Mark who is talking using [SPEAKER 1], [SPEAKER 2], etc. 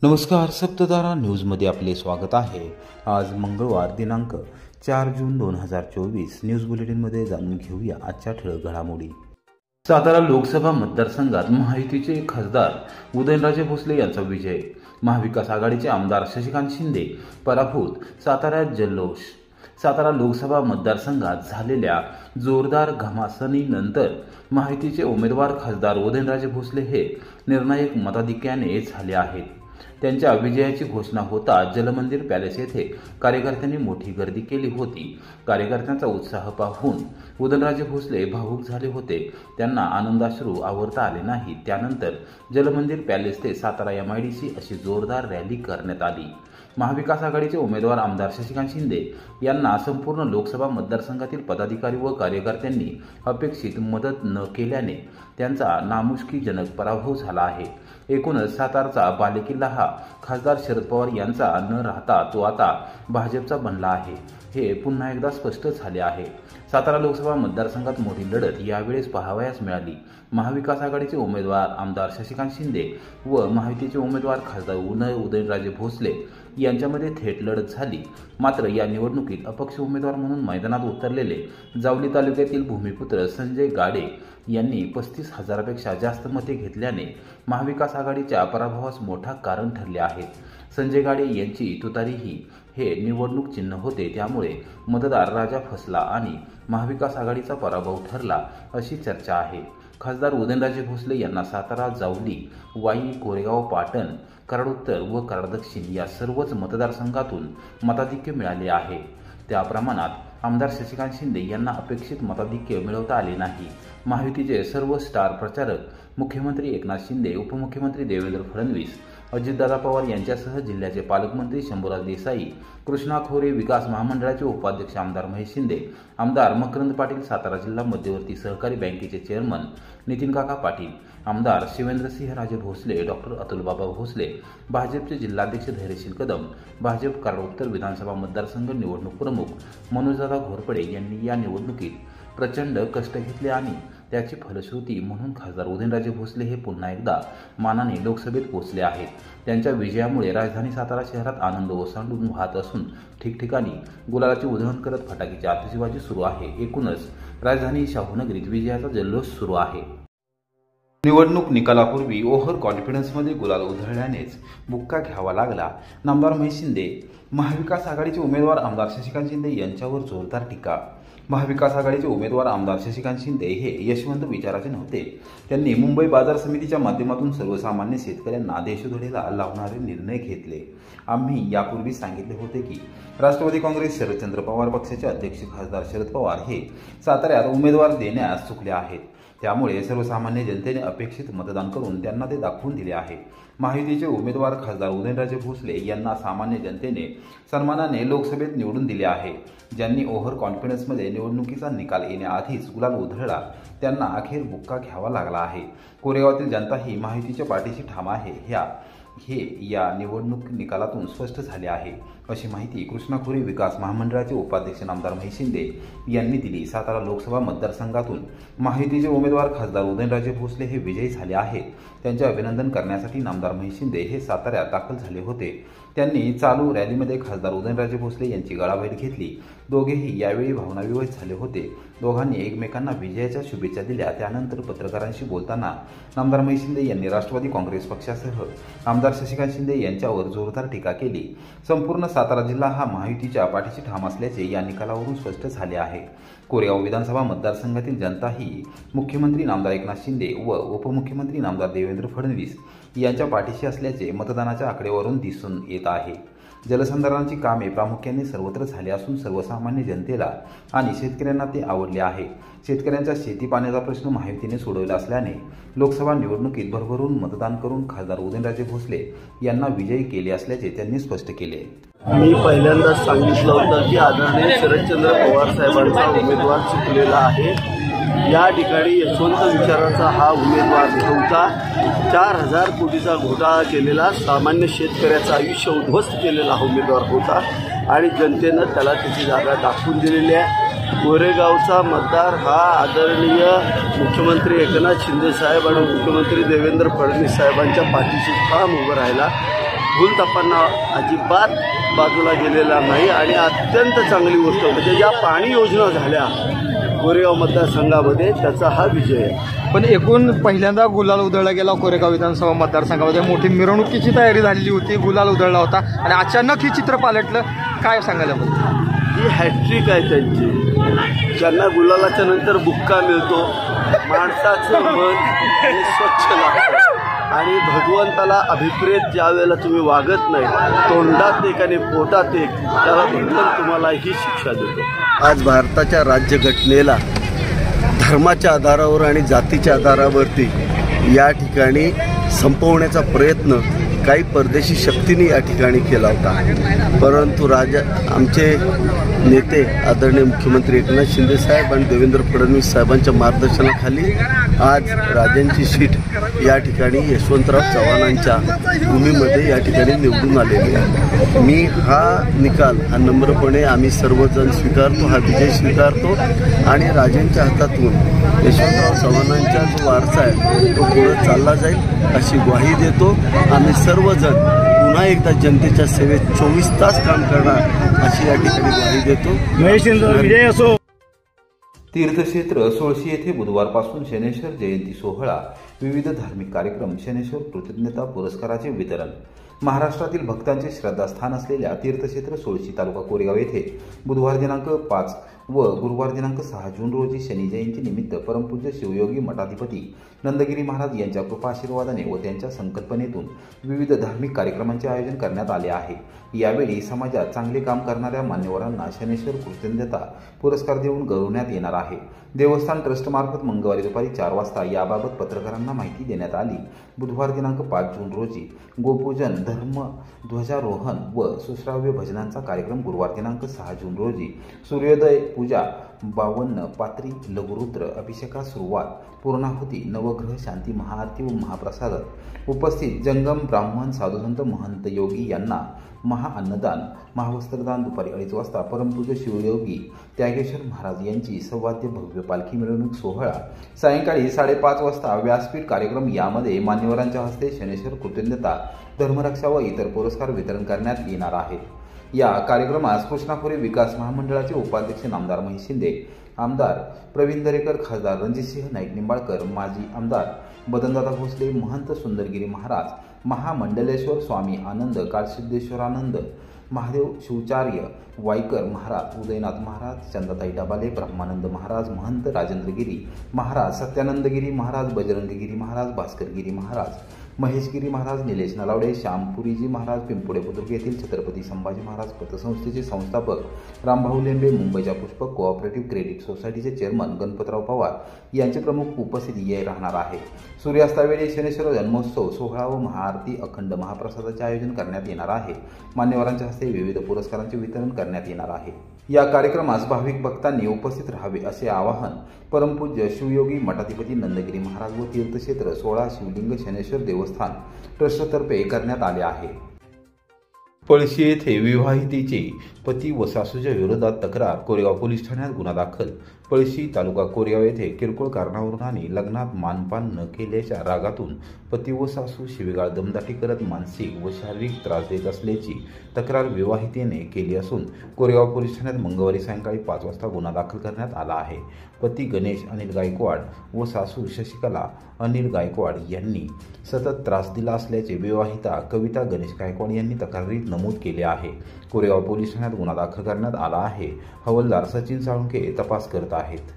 [SPEAKER 1] नमस्कार, सप्ततारा न्यूजमध्ये आपले स्वागत आहे। आज मंगळवार दिनांक 4 जून 2024 न्यूज बुलेटिनमध्ये जाणून घेऊया आजच्या ठळक घडामोडी। सातारा लोकसभा मतदारसंघात महायुतीचे खासदार उदयनराजे भोसले यांचा विजय, महाविकास आघाडीचे आमदार शशिकांत शिंदे पराभूत, साताऱ्यात जल्लोष। सातारा लोकसभा मतदारसंघात झालेल्या जोरदार घमासानीनंतर महायुतीचे उमेदवार खासदार उदयनराजे भोसले हे निर्णायक मताधिक्याने झाले आहेत। त्यांच्या विजयाची घोषणा होता जलमंदिर पॅलेस येथे कार्यकर्त्यांनी मोठी गर्दी केली होती। कार्यकर्त्यांचा उत्साह पाहून उदयनराजे भोसले भावुक झाले होते। त्यांना आनंदाश्रू आवरता आले नाही। त्यानंतर जलमंदिर पॅलेस ते सातारा MIDC अशी जोरदार रॅली करण्यात आली। महाविकास आघाडीचे उमेदवार आमदार शशिकांत शिंदे यांना संपूर्ण लोकसभा मतदारसंघातील पदाधिकारी व कार्यकर्त्यांनी अपेक्षित मदत न केल्याने त्यांचा नामुष्कीजनक पराभव झाला आहे। एकूणच सातारचा बालेकिल्ला हा खासदार शरद पवार यांचा न राहता तो आता भाजपचा बनला आहे, हे पुन्हा एकदा स्पष्ट झाले आहे। सातारा लोकसभा मतदारसंघात मोठी लढत यावेळेस पाहावयास मिळाली। महाविकास आघाडीचे उमेदवार आमदार शशिकांत शिंदे व महायुतीचे उमेदवार खासदार उदयनराजे भोसले यांच्यामध्ये थेट लढत झाली। मात्र या निवडणुकीत अपक्ष उमेदवार म्हणून मैदानात उतरलेले जावली तालुक्यातील भूमिपुत्र संजय गाडे यांनी 35,000पेक्षा जास्त मते घेतल्याने महाविकास आघाडीच्या पराभवास मोठा कारण ठरले आहे। संजय गाडे यांची तुतारीही हे निवडणूक चिन्ह होते, त्यामुळे मतदार राजा फसला आणि महाविकास आघाडीचा पराभव ठरला अशी चर्चा आहे। खासदार उदयनराजे भोसले यांना सातारा, जावली, वाई, कोरेगाव, पाटण, कराड उत्तर व कराड दक्षिण या सर्वच मतदारसंघातून मताधिक्य मिळाले आहे। त्या प्रमाणात आमदार शशिकांत शिंदे यांना अपेक्षित मताधिक्य मिळवता आले नाही। महायुतीचे सर्व स्टार प्रचारक मुख्यमंत्री एकनाथ शिंदे, उपमुख्यमंत्री देवेंद्र फडणवीस, अजितदादा पवार यांच्यासह जिल्ह्याचे पालकमंत्री शंभूराज देसाई, कृष्णा खोरे, विकास महामंडळाचे उपाध्यक्ष आमदार महेश शिंदे, आमदार मकरंद पाटील, सातारा जिल्हा मध्यवर्ती सहकारी बँकेचे चेअरमन नितीन काका पाटील, आमदार शिवेंद्रसिंह राजे भोसले, डॉक्टर अतुलबाबा भोसले, भाजपचे जिल्हाध्यक्ष धैर्यशील कदम, भाजप कराड उत्तर विधानसभा मतदारसंघ निवडणूक प्रमुख मनोजदादा घोरपडे यांनी या निवडणुकीत प्रचंड कष्ट घेतले आणि त्याची फलश्रुती म्हणून खासदार उदयनराजे भोसले हे पुन्हा एकदा मानाने लोकसभेत पोहोचले आहेत। त्यांच्या विजयामुळे राजधानी सातारा शहरात आनंद ओसंडून वाहत असून ठिकठिकाणी गुलालाची उधळण करत फटाक्याची आतिषबाजी सुरू आहे। एकूणच राजधानी शाहूनगरीत विजयाचा जल्लोष सुरू आहे। निवडणूक निकालापूर्वी ओव्हर कॉन्फिडन्समध्ये गुलाल उधळल्यानेच बुक्का घ्यावा लागला। नामदार महेश शिंदे, महाविकास आघाडीचे उमेदवार आमदार शशिकांत शिंदे यांच्यावर जोरदार टीका। महाविकास आघाडीचे उमेदवार आमदार शशिकांत शिंदे हे यशवंत विचाराचे नव्हते। त्यांनी मुंबई बाजार समितीच्या माध्यमातून सर्वसामान्य शेतकऱ्यांना देशोधडीला लावणारे निर्णय घेतले। आम्ही यापूर्वी सांगितले होते की राष्ट्रवादी काँग्रेस शरदचंद्र पवार पक्षाचे अध्यक्ष खासदार शरद पवार हे साताऱ्यात उमेदवार देण्यास चुकले आहेत। त्यामुळे सर्वसामान्य जनतेने अपेक्षित मतदान करून त्यांना ते दाखवून दिले आहे। महायुतीचे उमेदवार खासदार उदयनराजे भोसले यांना सामान्य जनतेने सन्मानाने लोकसभेत निवडून दिले आहे। ज्यांनी ओव्हर कॉन्फिडन्समध्ये निवडणुकीचा निकाल येण्याआधीच गुलाल उधळला त्यांना अखेर बुक्का घ्यावा लागला आहे। कोरेगावातील जनता ही महायुतीच्या पाठीशी ठाम आहे हे या निवडणूक निकालातून स्पष्ट झाले आहे, अशी माहिती कृष्णा खोरे विकास महामंडळाचे उपाध्यक्ष नामदार महेश शिंदे यांनी दिली। सातारा लोकसभा मतदारसंघातून महायुतीचे उमेदवार खासदार उदयनराजे भोसले हे विजयी झाले आहेत। त्यांचे अभिनंदन करण्यासाठी नामदार महेश शिंदे हे साताऱ्यात दाखल झाले होते। त्यांनी चालू रॅलीमध्ये खासदार उदयनराजे भोसले यांची गळाभेट घेतली। दोघेही यावेळी भावनाविवश झाले होते। दोघांनी एकमेकांना विजयाच्या शुभेच्छा दिल्या। त्यानंतर पत्रकारांशी बोलताना नामदार महेश शिंदे यांनी राष्ट्रवादी काँग्रेस पक्षासह आमदार शशिकांत शिंदे यांच्यावर जोरदार टीका केली। संपूर्ण सातारा जिल्हा हा महायुतीच्या पाठीशी ठाम असल्याचे या निकालावरून स्पष्ट झाले आहे। कोरेगाव विधानसभा मतदारसंघातील जनता ही मुख्यमंत्री नामदार एकनाथ शिंदे व उपमुख्यमंत्री नामदार देवेंद्र फडणवीस यांच्या पाठीशी असल्याचे मतदानाच्या आकडेवारून दिसून येत आहे। जलसंधारणाची कामे प्रामुख्याने सर्वत्र झाली असून सर्वसामान्य जनतेला आणि शेतकऱ्यांना ते आवडले आहे। शेतकऱ्यांचा शेती पाण्याचा प्रश्न महायुतीने सोडवला असल्याने लोकसभा निवडणुकीत भरभरून मतदान करून खासदार उदयनराजे भोसले यांना विजयी केले असल्याचे त्यांनी स्पष्ट केले।
[SPEAKER 2] मी पहिल्यांदाच सांगितलं होतं की आदरणीय शरदचंद्र पवार साहेबांचा उमेदवार चुकलेला आहे। या ठिकाणी यशवंत विचाराचा हा उमेदवार होता। 4,000 कोटीचा घोटाळा केलेला, सामान्य शेतकऱ्याचं आयुष्य उद्ध्वस्त केलेला हा उमेदवार होता आणि जनतेनं त्याला त्याची जागा दाखवून दिलेली आहे। कोरेगावचा मतदार हा आदरणीय मुख्यमंत्री एकनाथ शिंदे साहेब आणि मुख्यमंत्री देवेंद्र फडणवीस साहेबांच्या पाठीशी ठाम उभं राहिला। भूलथापांना अजिबात बाजूला गेलेला नाही आणि अत्यंत चांगली गोष्ट म्हणजे ज्या पाणी योजना झाल्या कोरेगाव मतदारसंघामध्ये त्याचा हा विजय आहे.
[SPEAKER 3] पण एकूण पहिल्यांदा गुलाल उधळला गेला कोरेगाव विधानसभा मतदारसंघामध्ये. मोठी मिरवणुकीची तयारी झालेली होती, गुलाल उधळला होता आणि अचानक हे चित्र पालटलं. काय सांगायला पाहिजे?
[SPEAKER 2] ही हॅट्रिक आहे त्यांची. ज्यांना गुलालाच्या नंतर बुक्का मिळतो, माणसाचं मन हे स्वच्छ लागतं आणि भगवंताला अभिप्रेत ज्या वेळेला तुम्ही वागत नाही, तोंडात एक आणि पोटात एक, त्याला भगवंत तुम्हाला ही शिक्षा देतो. आज भारताच्या राज्यघटनेला धर्माच्या आधारावर आणि जातीच्या आधारावरती या ठिकाणी संपवण्याचा प्रयत्न काही परदेशी शक्तींनी या ठिकाणी केला होता. परंतु आमचे नेते आदरणीय मुख्यमंत्री एकनाथ शिंदे साहेब आणि देवेंद्र फडणवीस साहेबांच्या मार्गदर्शनाखाली आज राजांची सीट या ठिकाणी यशवंतराव चव्हाणांच्या भूमीमध्ये या ठिकाणी निवडून आलेली आहे. मी हा निकाल हा नम्रपणे आम्ही सर्वजण स्वीकारतो, हा विजय स्वीकारतो आणि राजांच्या हातातून यशवंतराव चव्हाणांचा जो वारसा आहे तो पुढे चालला जाईल अशी ग्वाही देतो. आम्ही सर्वजण पुन्हा एकदा जनतेच्या सेवेत 24 तास काम करणार अशी या ठिकाणी ग्वाही देतो.
[SPEAKER 3] विजय असो.
[SPEAKER 1] तीर्थक्षेत्र सोळशी येथे बुधवारपासून शनेश्वर जयंती सोहळा, विविध धार्मिक कार्यक्रम, शनेश्वर कृतज्ञता पुरस्काराचे वितरण. महाराष्ट्रातील भक्तांचे श्रद्धास्थान असलेल्या तीर्थक्षेत्र सोळशी तालुका कोरेगाव येथे बुधवार दिनांक 5 व गुरुवार दिनांक 6 जून रोजी शनी जयंती निमित्त परमपूज्य शिवयोगी मठाधिपती नंदगिरी महाराज यांच्या कृपा आशीर्वादाने व त्यांच्या संकल्पनेतून विविध धार्मिक कार्यक्रमांचे आयोजन करण्यात आले आहे. यावेळी समाजात चांगले काम करणाऱ्या मान्यवरांना शनेश्वर कृतज्ञता पुरस्कार देऊन गौरवण्यात येणार आहे. देवस्थान ट्रस्टमार्फत मंगळवारी दुपारी 4 वाजता याबाबत पत्रकारांना माहिती देण्यात आली. बुधवार दिनांक 5 जून रोजी गोपूजन, धर्म ध्वजारोहण व सुश्राव्य भजनांचा कार्यक्रम. गुरुवार दिनांक 6 जून रोजी सूर्योदय पूजा, 52 पात्री, लघुरुद्र अभिषेकास सुरुवात, पूर्णाहुती, नवग्रह शांती महाआरती व महाप्रसाद. उपस्थित जंगम ब्राह्मण, साधुसंत, महंत, योगी यांना महाअन्नदान, महावस्त्रदान. दुपारी 2:30 वाजता परमपूज्य शिवयोगी त्यागेश्वर महाराज यांची सवाद्य भव्य पालखी मिरवणूक सोहळा. सायंकाळी 5:30 वाजता व्यासपीठ कार्यक्रम. यामध्ये मान्यवरांच्या हस्ते शनेश्वर कृतज्ञता, धर्मरक्षा व इतर पुरस्कार वितरण करण्यात येणार आहे. या कार्यक्रमास कृष्णापुरी विकास महामंडळाचे उपाध्यक्ष नामदार महेश शिंदे, आमदार प्रवीण दरेकर, खासदार रणजितसिंह नाईक निंबाळकर, माजी आमदार बदनदादा भोसले, महंत सुंदरगिरी महाराज, महामंडलेश्वर स्वामी आनंद, कालसिद्धेश्वरानंद महादेव शिवचार्य वाईकर महाराज, उदयनाथ महाराज, चंदाताई डबाले, ब्रह्मानंद महाराज, महंत राजेंद्रगिरी महाराज, सत्यानंदगिरी महाराज, बजरंगगिरी महाराज, भास्करगिरी महाराज, महेशगिरी महाराज, निलेश नलावडे, श्यामपुरीजी महाराज, पिंपुडे बुद्रुक येथील छत्रपती संभाजी महाराज पतसंस्थेचे संस्थापक रामभाऊ लेंबे, मुंबईच्या पुष्पक कोऑपरेटिव्ह क्रेडिट सोसायटीचे चेअरमन गणपतराव पवार यांचे प्रमुख उपस्थिती राहणार आहे. सूर्यास्तावेळी शनेश्वर जन्मोत्सव सोहळा व महाआरती, अखंड महाप्रसादाचे आयोजन करण्यात येणार आहे. मान्यवरांच्या हस्ते विविध पुरस्कारांचे वितरण करण्यात येणार आहे. या कार्यक्रमास भाविक भक्तांनी उपस्थित राहावे असे आवाहन परमपूज्य शिवयोगी मठाधिपती नंदगिरी महाराज व तीर्थक्षेत्र 16 शिवलिंग शनेश्वर देवस्थान ट्रस्टतर्फे करण्यात आले आहे. पळशी येथे विवाहितेची पती व सासूच्या विरोधात तक्रार, कोरेगाव पोलीस ठाण्यात गुन्हा दाखल. पळशी तालुका कोरेगाव येथे किरकोळ कारणावरून आणि लग्नात मानपान न केल्याच्या रागातून पती व सासू शिवीगाळ, दमदाटी करत मानसिक व शारीरिक त्रास देत असल्याची तक्रार विवाहितेने केली असून कोरेगाव पोलीस ठाण्यात मंगळवारी सायंकाळी 5 वाजता गुन्हा दाखल करण्यात आला आहे. पती गणेश अनिल गायकवाड व सासू शशिकला अनिल गायकवाड यांनी सतत त्रास दिला असल्याचे विवाहिता कविता गणेश गायकवाड यांनी तक्रारीत नमूद केले आहे. कोरेगाव पोलीस ठाण्यात गुन्हा दाखल करण्यात आला आहे. हवालदार सचिन साळुंखे तपास करत आहेत.